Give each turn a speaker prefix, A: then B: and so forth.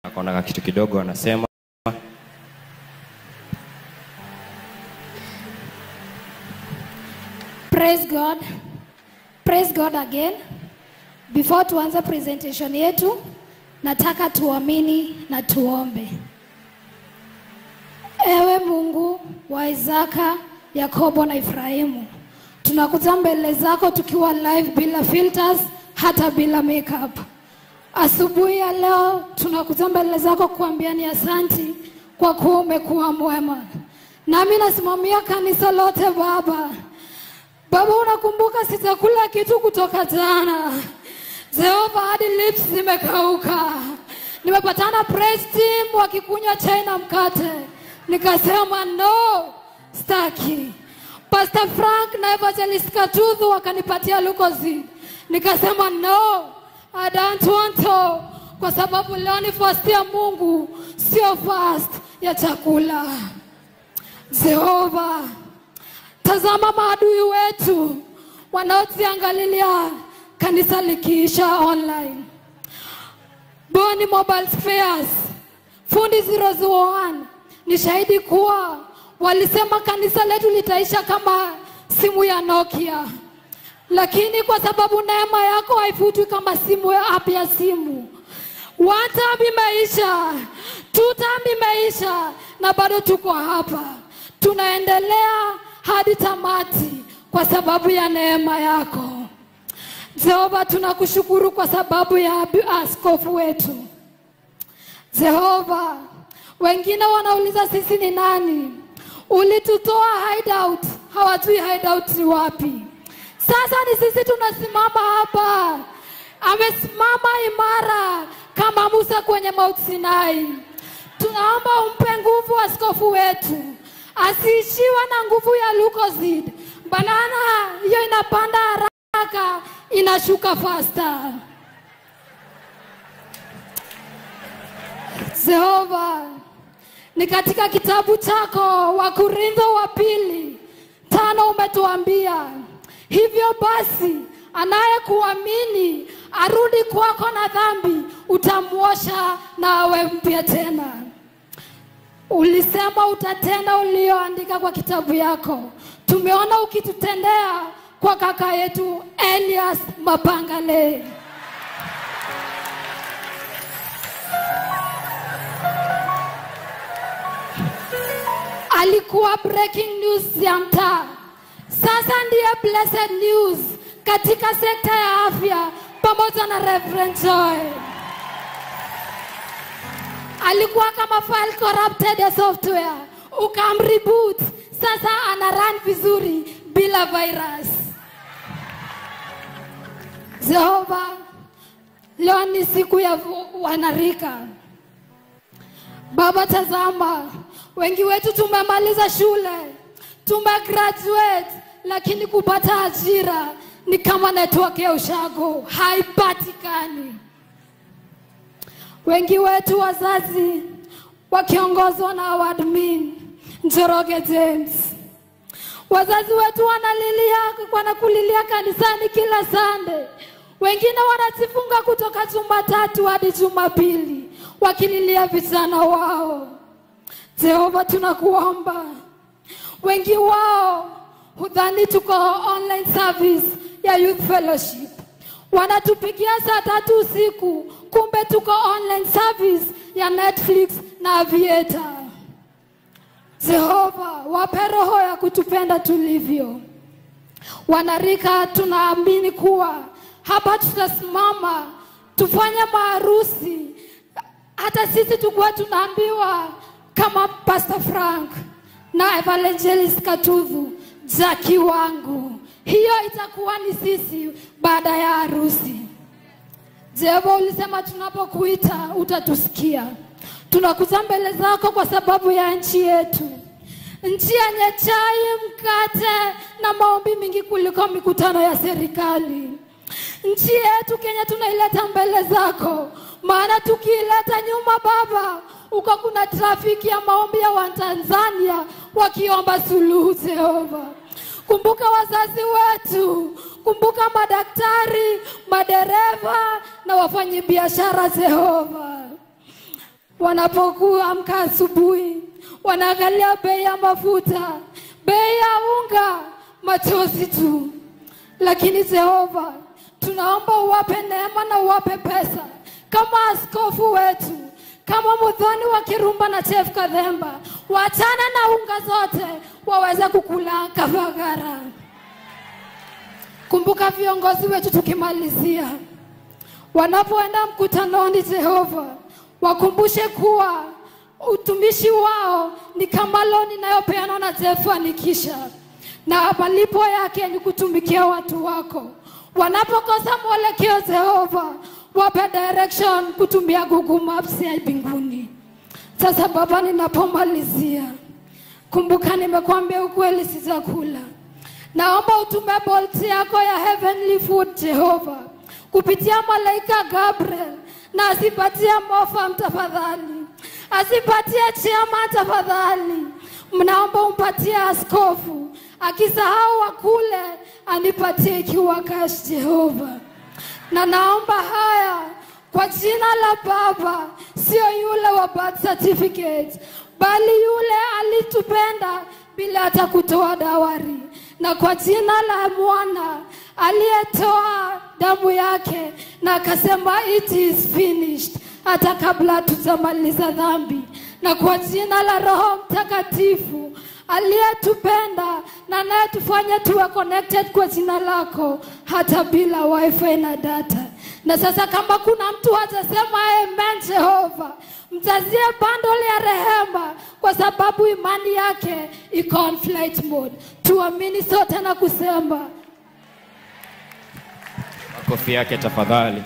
A: akaona kitu kidogo anasema.
B: Praise God. Praise God again. Before tuanze presentation yetu, nataka tuamini na tuombe. Ewe Mungu wa Isaka, Yakobo na Efraimu, tunakuja mbele zako tukiwa live bila filters, hata bila makeup. Asubuhi ya leo tunakuja mbele zako kuambia ni asanti kwa kuwa umekuwa mwema. Nami nasimamia kanisa lote Baba. Baba, unakumbuka sitakula kitu kutoka jana. Jehova, hadi lips zimekauka. Nimepatana praise team wakikunywa chai na mkate. Nikasema no, staki. Pastor Frank na Evangelist Katudhu wakanipatia Lucozade. Nikasema no, I don't want to. Kwa sababu leo ni fast ya Mungu, sio fast ya chakula. Jehova, tazama maadui wetu wanaotiangalilia kanisa likiisha online. Boni Mobile Spares, Fundi 001 ni shahidi kuwa walisema kanisa letu litaisha kama simu ya Nokia. Lakini kwa sababu neema yako haifutwi kama simu ya app ya simu. One time imeisha, two time imeisha, na bado tuko hapa. Tunaendelea hadi tamati kwa sababu ya neema yako. Jehova, tunakushukuru kwa sababu ya askofu wetu. Jehova, wengine wanauliza sisi ni nani? Ulitutoa hideout, hawajui hideout ni wapi. Sasa ni sisi tunasimama hapa. Amesimama imara kama Musa kwenye Mount Sinai. Tunaomba umpe nguvu askofu wetu. Asiishiwe na nguvu ya Lucozade. Banana hiyo inapanda haraka, inashuka faster. Jehova, ni katika kitabu chako wa Korintho wa 2:5 umetuambia, hivyo basi anayekuamini arudi kwako na dhambi utamuosha na awe mpya tena. Ulisema utatenda ulioandika kwa kitabu yako. Tumeona ukitutendea kwa kaka yetu Elias Mapangale. Alikuwa breaking news ya mtaa. Sasa ndiye blessed news katika sekta ya afya pamoja na Reverend Joy. Alikuwa kama file corrupted ya software, ukamreboot, sasa ana run vizuri bila virus. Jehova, leo ni siku ya wanarika. Baba, tazama, wengi wetu tumemaliza shule, tumegraduate, lakini kupata ajira ni kama network ya ushago, haipatikani. Wengi wetu wazazi wakiongozwa na admin Njoroge James. Wazazi wetu wanakulilia kanisani kila Sunday. Wengine wanajifunga kutoka Jumatatu hadi Jumapili wakililia vijana wao. Jehova, tunakuomba. Wengi wao hudhani tuko online service ya youth fellowship. Wanatupigia saa 3 usiku, kumbe tuko online service ya Netflix na Aviator. Jehova, wape roho ya kutupenda tulivyo. Wanarika, tunaamini kuwa hapa tutasimama tufanye maharusi. Hata sisi tukua tunaambiwa kama Pastor Frank na Evangelist Katudhu, Jackie wangu, hiyo itakuwa ni sisi baada ya harusi. Jehova, ulisema tunapokuita utatusikia. Tunakuja mbele zako kwa sababu ya nchi yetu. Nchi yenye chai, mkate na maombi mingi kuliko mikutano ya serikali. Nchi yetu Kenya tunaileta mbele zako, maana tukiileta nyuma Baba, uko kuna trafiki ya maombi ya Watanzania wakiomba suluhu. Jehova, kumbuka wazazi wetu, kumbuka madaktari, madereva na wafanyabiashara. Jehova, wanapokuamka asubuhi, wanaangalia bei ya mafuta, bei ya unga, machozi tu. Lakini Jehova, tunaomba uwape neema na uwape pesa, kama askofu wetu, kama Muthoni wa Kirumba na Chef Kadhemba, waachana na unga zote waweze kukula kafagara. Kumbuka viongozi wetu tukimalizia, wanapoenda mkutanoni, Jehova, wakumbushe kuwa utumishi wao ni kama loan inayopeanwa na Jefanikisha, na malipo yake ni kutumikia watu wako. Wanapokosa mwelekeo, Jehova, wape direction kutumia Google Maps ya mbinguni. Sasa Baba, ninapomalizia, kumbuka nimekuambia ukweli sitakula. Naomba utume bolt yako ya heavenly food, Jehova, kupitia malaika Gabriel, na asipatie Mofa tafadhali, asipatie Chama tafadhali. Mnaomba umpatie askofu, akisahau wakule anipatie ikiwa cash, Jehova. Na naomba haya kwa jina la Baba, sio yule wa birth certificate, bali yule alitupenda bila hata kutoa dawari, na kwa jina la Mwana aliyetoa damu yake na akasema it is finished hata kabla tutamaliza dhambi, na kwa jina la Roho Mtakatifu aliyetupenda na naye tufanye tuwe connected kwa jina lako hata bila wifi na data. Na sasa kama kuna mtu hatasema amen, Jehova, mtazie bundle ya rehema, kwa sababu imani yake iko on flight mode. Tuamini sote na kusema
A: makofi yake tafadhali.